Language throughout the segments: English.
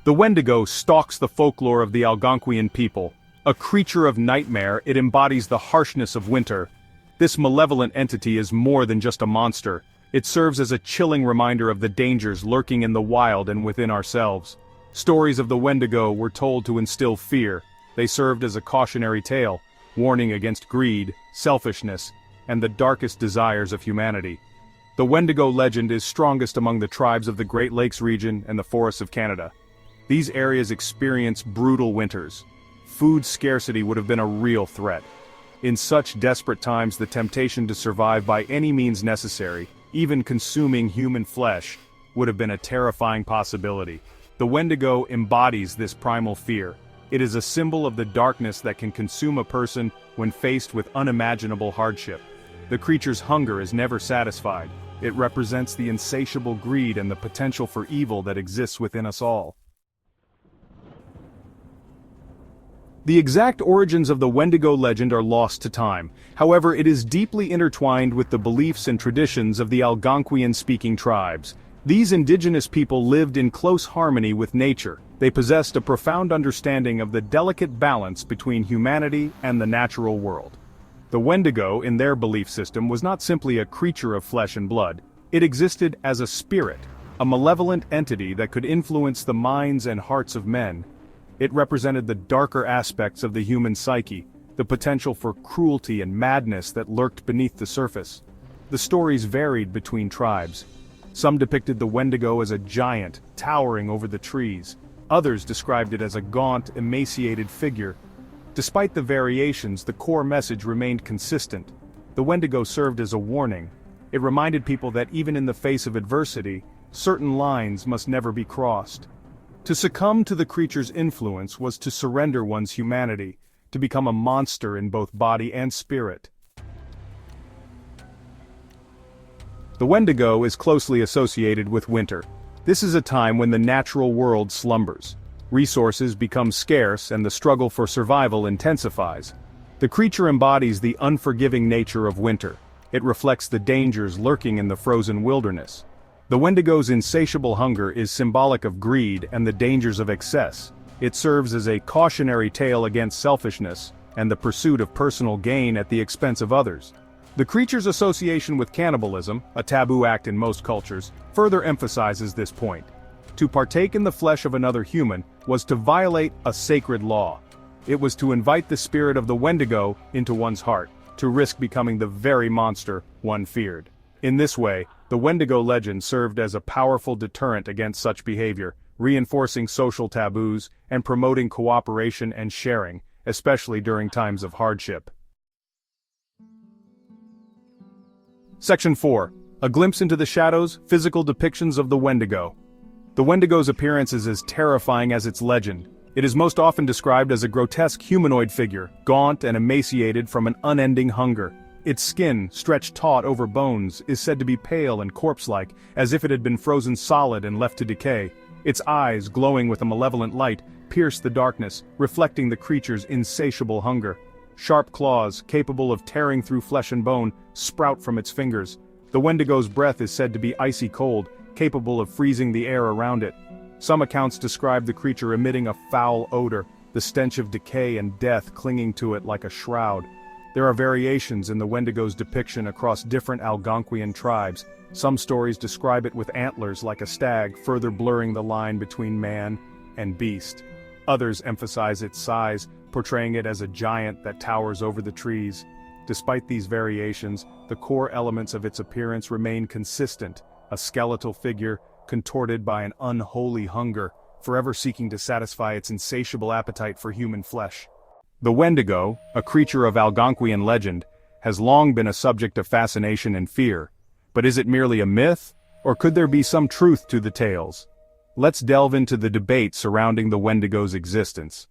The Wendigo stalks the folklore of the Algonquian people. A creature of nightmare, it embodies the harshness of winter. This malevolent entity is more than just a monster. It serves as a chilling reminder of the dangers lurking in the wild and within ourselves. Stories of the Wendigo were told to instill fear. They served as a cautionary tale, warning against greed, selfishness, and the darkest desires of humanity. The Wendigo legend is strongest among the tribes of the Great Lakes region and the forests of Canada. These areas experience brutal winters. Food scarcity would have been a real threat. In such desperate times, the temptation to survive by any means necessary, even consuming human flesh, would have been a terrifying possibility. The Wendigo embodies this primal fear. It is a symbol of the darkness that can consume a person when faced with unimaginable hardship. The creature's hunger is never satisfied. It represents the insatiable greed and the potential for evil that exists within us all. The exact origins of the Wendigo legend are lost to time. However, it is deeply intertwined with the beliefs and traditions of the Algonquian-speaking tribes. These indigenous people lived in close harmony with nature. They possessed a profound understanding of the delicate balance between humanity and the natural world. The Wendigo, in their belief system, was not simply a creature of flesh and blood. It existed as a spirit, a malevolent entity that could influence the minds and hearts of men. It represented the darker aspects of the human psyche, the potential for cruelty and madness that lurked beneath the surface. The stories varied between tribes. Some depicted the Wendigo as a giant, towering over the trees. Others described it as a gaunt, emaciated figure. Despite the variations, the core message remained consistent. The Wendigo served as a warning. It reminded people that even in the face of adversity, certain lines must never be crossed. To succumb to the creature's influence was to surrender one's humanity, to become a monster in both body and spirit. The Wendigo is closely associated with winter. This is a time when the natural world slumbers. Resources become scarce and the struggle for survival intensifies. The creature embodies the unforgiving nature of winter. It reflects the dangers lurking in the frozen wilderness. The Wendigo's insatiable hunger is symbolic of greed and the dangers of excess. It serves as a cautionary tale against selfishness and the pursuit of personal gain at the expense of others. The creature's association with cannibalism, a taboo act in most cultures, further emphasizes this point. To partake in the flesh of another human was to violate a sacred law. It was to invite the spirit of the Wendigo into one's heart, to risk becoming the very monster one feared. In this way, the Wendigo legend served as a powerful deterrent against such behavior, reinforcing social taboos and promoting cooperation and sharing, especially during times of hardship. Section 4. A glimpse into the shadows, physical depictions of the Wendigo. The Wendigo's appearance is as terrifying as its legend. It is most often described as a grotesque humanoid figure, gaunt and emaciated from an unending hunger. Its skin, stretched taut over bones, is said to be pale and corpse-like, as if it had been frozen solid and left to decay. Its eyes, glowing with a malevolent light, pierce the darkness, reflecting the creature's insatiable hunger. Sharp claws, capable of tearing through flesh and bone, sprout from its fingers. The Wendigo's breath is said to be icy cold, capable of freezing the air around it. Some accounts describe the creature emitting a foul odor, the stench of decay and death clinging to it like a shroud. There are variations in the Wendigo's depiction across different Algonquian tribes. Some stories describe it with antlers like a stag, further blurring the line between man and beast. Others emphasize its size, portraying it as a giant that towers over the trees. Despite these variations, the core elements of its appearance remain consistent, a skeletal figure contorted by an unholy hunger, forever seeking to satisfy its insatiable appetite for human flesh. The Wendigo, a creature of Algonquian legend, has long been a subject of fascination and fear. But is it merely a myth, or could there be some truth to the tales? Let's delve into the debate surrounding the Wendigo's existence.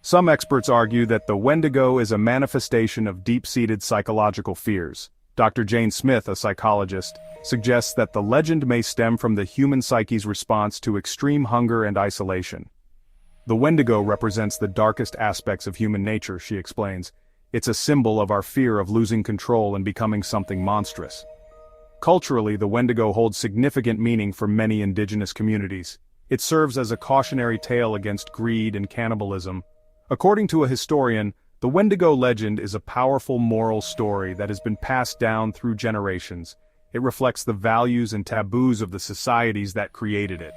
Some experts argue that the Wendigo is a manifestation of deep-seated psychological fears. Dr. Jane Smith, a psychologist, suggests that the legend may stem from the human psyche's response to extreme hunger and isolation. The Wendigo represents the darkest aspects of human nature, she explains. It's a symbol of our fear of losing control and becoming something monstrous. Culturally, the Wendigo holds significant meaning for many indigenous communities. It serves as a cautionary tale against greed and cannibalism. According to a historian, the Wendigo legend is a powerful moral story that has been passed down through generations. It reflects the values and taboos of the societies that created it.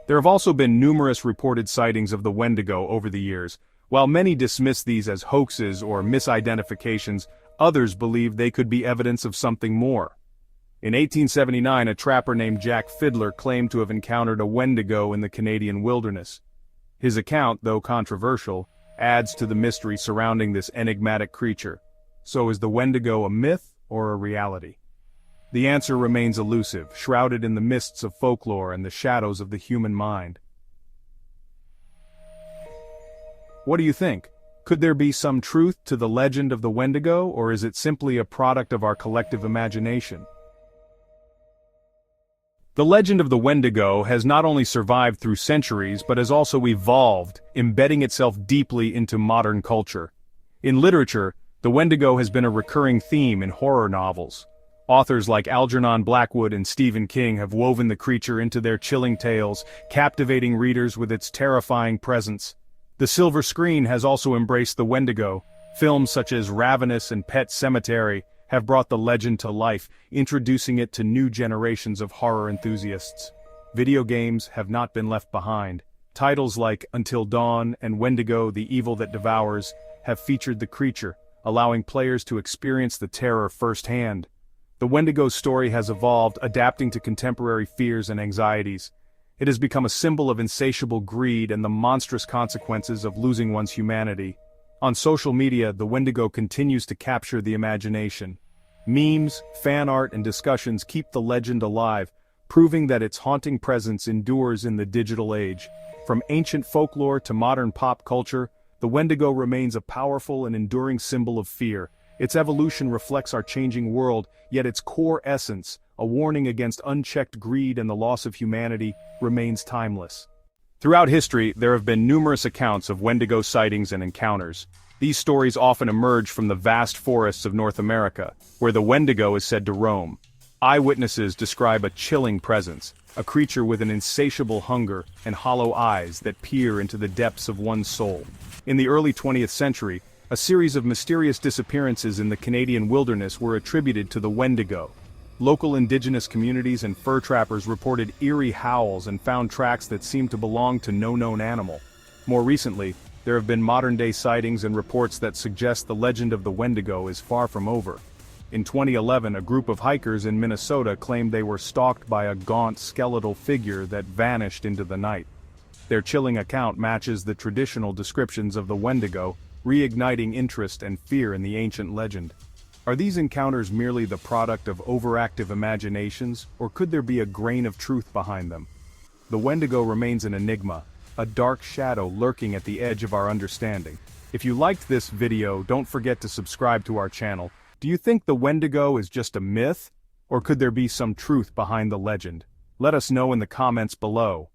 There have also been numerous reported sightings of the Wendigo over the years. While many dismiss these as hoaxes or misidentifications, others believe they could be evidence of something more. In 1879, a trapper named Jack Fiddler claimed to have encountered a Wendigo in the Canadian wilderness. His account, though controversial, adds to the mystery surrounding this enigmatic creature. So is the Wendigo a myth or a reality? The answer remains elusive, shrouded in the mists of folklore and the shadows of the human mind. What do you think? Could there be some truth to the legend of the Wendigo, or is it simply a product of our collective imagination? The legend of the Wendigo has not only survived through centuries but has also evolved, embedding itself deeply into modern culture. In literature, the Wendigo has been a recurring theme in horror novels. Authors like Algernon Blackwood and Stephen King have woven the creature into their chilling tales, captivating readers with its terrifying presence. The silver screen has also embraced the Wendigo. Films such as Ravenous and Pet Sematary have brought the legend to life, introducing it to new generations of horror enthusiasts. Video games have not been left behind. Titles like Until Dawn and Wendigo: The Evil That Devours have featured the creature, allowing players to experience the terror firsthand. The Wendigo's story has evolved, adapting to contemporary fears and anxieties. It has become a symbol of insatiable greed and the monstrous consequences of losing one's humanity. On social media, the Wendigo continues to capture the imagination. Memes, fan art, and discussions keep the legend alive, proving that its haunting presence endures in the digital age. From ancient folklore to modern pop culture, the Wendigo remains a powerful and enduring symbol of fear. Its evolution reflects our changing world, yet its core essence, a warning against unchecked greed and the loss of humanity, remains timeless. Throughout history, there have been numerous accounts of Wendigo sightings and encounters. These stories often emerge from the vast forests of North America, where the Wendigo is said to roam. Eyewitnesses describe a chilling presence, a creature with an insatiable hunger and hollow eyes that peer into the depths of one's soul. In the early 20th century, a series of mysterious disappearances in the Canadian wilderness were attributed to the Wendigo. Local Indigenous communities and fur trappers reported eerie howls and found tracks that seemed to belong to no known animal. More recently, there have been modern-day sightings and reports that suggest the legend of the Wendigo is far from over. In 2011, a group of hikers in Minnesota claimed they were stalked by a gaunt skeletal figure that vanished into the night. Their chilling account matches the traditional descriptions of the Wendigo, reigniting interest and fear in the ancient legend. Are these encounters merely the product of overactive imaginations, or could there be a grain of truth behind them? The Wendigo remains an enigma, a dark shadow lurking at the edge of our understanding. If you liked this video, don't forget to subscribe to our channel. Do you think the Wendigo is just a myth, or could there be some truth behind the legend? Let us know in the comments below.